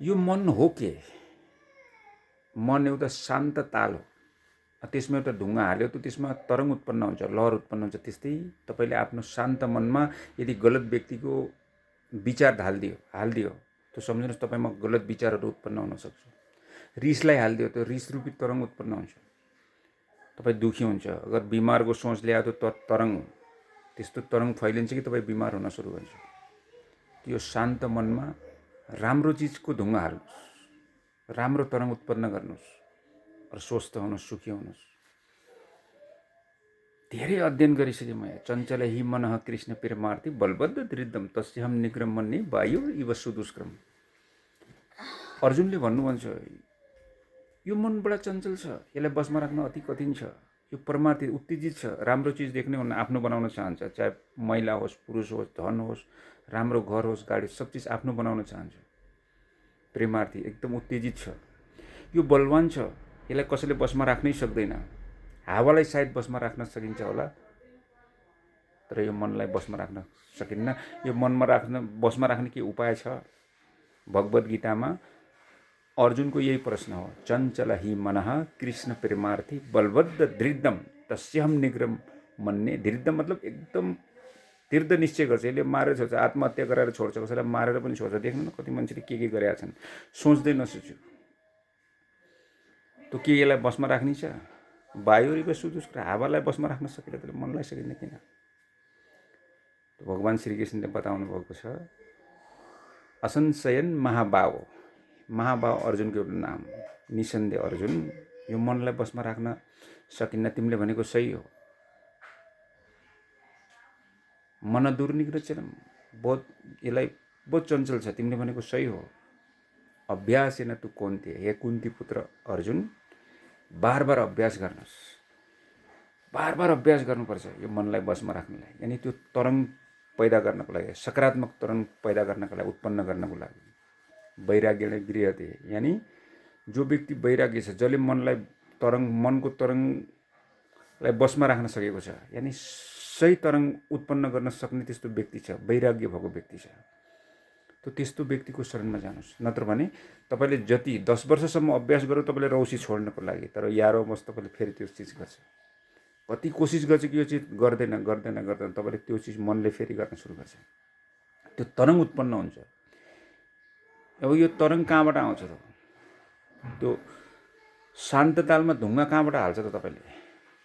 यो मन हो के? मन एउटा शान्त ताल हो। त्यसमा एउटा ढुङ्गा हाल्यो त त्यसमा तरङ्ग उत्पन्न हुन्छ, लहर उत्पन्न हुन्छ। त्यस्तै तपाईँले आफ्नो शान्त मनमा यदि गलत व्यक्तिको विचार हालिदियो त सम्झनुहोस् तपाईँमा गलत विचारहरू उत्पन्न हुन सक्छ। रिसलाई हालिदियो त रिस रूपी तरङ्ग उत्पन्न हुन्छ, तपाईँ दुखी हुन्छ। अगर बिमारको सोच ल्यायो त तरङ्ग त्यस्तो तरङ्ग फैलिन्छ कि तपाईँ बिमार हुन सुरु हुन्छ। त्यो शान्त मनमा राम्रो चिजको ढुङ्गा हाल्नुहोस्, राम्रो तरङ्ग उत्पन्न गर्नुहोस् र स्वस्थ हुनुहोस्, सुखी हुनुहोस्। धेरै अध्ययन गरिसकेँ म। चञ्चल हि मनः कृष्ण प्रेमार्थी बलबद्ध दृढम तस्यहम निग्रह मन्ने वायु इव सुदुष्क्रम। अर्जुनले भन्नुहुन्छ यो मन बडा चञ्चल छ, यसलाई बसमा राख्न अति कठिन छ। यो परमार्थी उत्तेजित छ, राम्रो चिज देख्ने हुन आफ्नो बनाउन चाहन्छ। चाहे महिला होस्, पुरुष होस्, धन होस्, राम्रो घर होस्, गाडी, सब चिज आफ्नो बनाउन चाहन्छ। प्रेमार्थी एकदम उत्तेजित छ। यो बलवान छ, यसलाई कसैले बसमा राख्नै सक्दैन। हावालाई सायद बसमा राख्न सकिन्छ होला, तर यो मनलाई बसमा राख्न सकिन्न। यो मनमा बसमा राख्ने के उपाय छ? भगवद् गीतामा अर्जुनको यही प्रश्न हो। चञ्चल हि मनः कृष्ण प्रेमार्थी बलबद्ध दृढम तस्यहम निग्रह मन्ने। दृढ मतलब एकदम दृढ निश्चय गर्छ। यसले मारेर छोड्छ, आत्महत्या गरेर छोड्छ, कसैलाई मारेर पनि छोड्छ। देख्नु न कति मान्छेले के गरेका छन्, सोच्दै नसोच्यो। त के यसलाई बसमा राख्ने छ? वायुरिव सुदुष्कर, हावालाई बसमा राख्न सकिन्छ, तर मनलाई सकिन्न किन? भगवान श्रीकृष्णले बताउनु भएको छ, असंशयन महाभाव। महाभाव अर्जुनको एउटा नाम। निसन्देह अर्जुन, यो मनलाई बसमा राख्न सकिन्न, तिमीले भनेको सही हो। मन दुर्निग्रचरम, यसलाई बहुत चञ्चल छ, तिमीले भनेको सही हो। अभ्यासेन तु कुन्ती, हे कुन्ती पुत्र अर्जुन, बार बार अभ्यास गर्नुहोस्। बार बार अभ्यास गर्नुपर्छ यो मनलाई बसमा राख्नलाई। यानि त्यो तरङ्ग पैदा गर्नको लागि, सकारात्मक तरङ्ग पैदा गर्नको लागि, उत्पन्न गर्नको लागि। वैराग्यले गृहते, यानि जो व्यक्ति वैराग्य छ, जसले मनको तरङ्गलाई बसमा राख्न सकेको छ, यानि सही तरङ्ग उत्पन्न गर्न सक्ने त्यस्तो व्यक्ति छ, वैराग्य भएको व्यक्ति छ, त त्यस्तो व्यक्तिको शरणमा जानुहोस्। नत्र भने तपाईँले जति 10 वर्षसम्म अभ्यास गर्यो तपाईँले रौसी छोड्नको लागि, तर यारो मस तपाईँले फेरि त्यो चिज गर्छ। कति कोसिस गर्छ कि यो चिज गर्दैन, तपाईँले त्यो चिज मनले फेरि गर्न सुरु गर्छ। त्यो तरङ्ग उत्पन्न हुन्छ। अब यो तरङ्ग कहाँबाट आउँछ त? त्यो शान्त तालमा ढुङ्गा कहाँबाट हाल्छ त तपाईँले?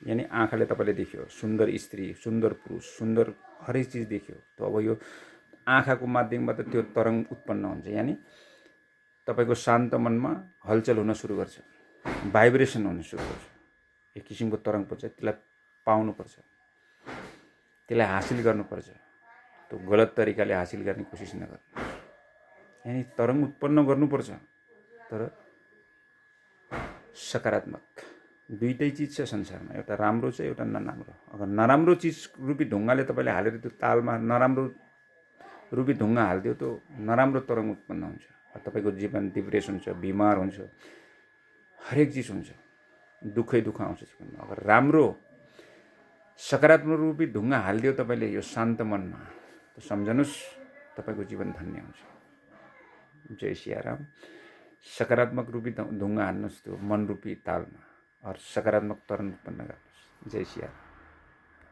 यानि आँखाले तपाईँले देख्यो सुन्दर स्त्री, सुन्दर पुरुष, सुन्दर हरेक चिज देख्यो, त अब यो आँखाको माध्यमबाट त्यो तरङ्ग उत्पन्न हुन्छ। यानि तपाईँको शान्त मनमा हलचल हुन सुरु गर्छ, भाइब्रेसन हुन सुरु गर्छ। एक किसिमको तरङ्ग पर्छ, त्यसलाई पाउनुपर्छ, त्यसलाई हासिल गर्नुपर्छ। त्यो गलत तरिकाले हासिल गर्ने कोसिस नगर्नु। यानि तरङ्ग उत्पन्न गर्नुपर्छ, तर सकारात्मक। दुईटै चिज छ संसारमा, एउटा राम्रो छ, एउटा नराम्रो। अगर नराम्रो चिज रूपी ढुङ्गाले तपाईँले हालेर त्यो तालमा नराम्रो रूपी ढुङ्गा हालिदियो त नराम्रो तरङ्ग उत्पन्न हुन्छ। तपाईँको जीवन डिप्रेसन हुन्छ, बिमार हुन्छ, हरेक चिज हुन्छ, दुःखै दुःख आउँछ जीवनमा। अगर राम्रो सकारात्मक रूपी ढुङ्गा हालिदियो तपाईँले यो शान्त मनमा, त सम्झनुहोस् तपाईँको जीवन धन्य हुन्छ। जय सियाराम। सकारात्मक रूपी ढुङ्गा हाल्नुहोस् त्यो मन रूपी तालमा, और सकारात्मक तरङ्ग उत्पन्न गर्नुहोस्। जय सियाराम।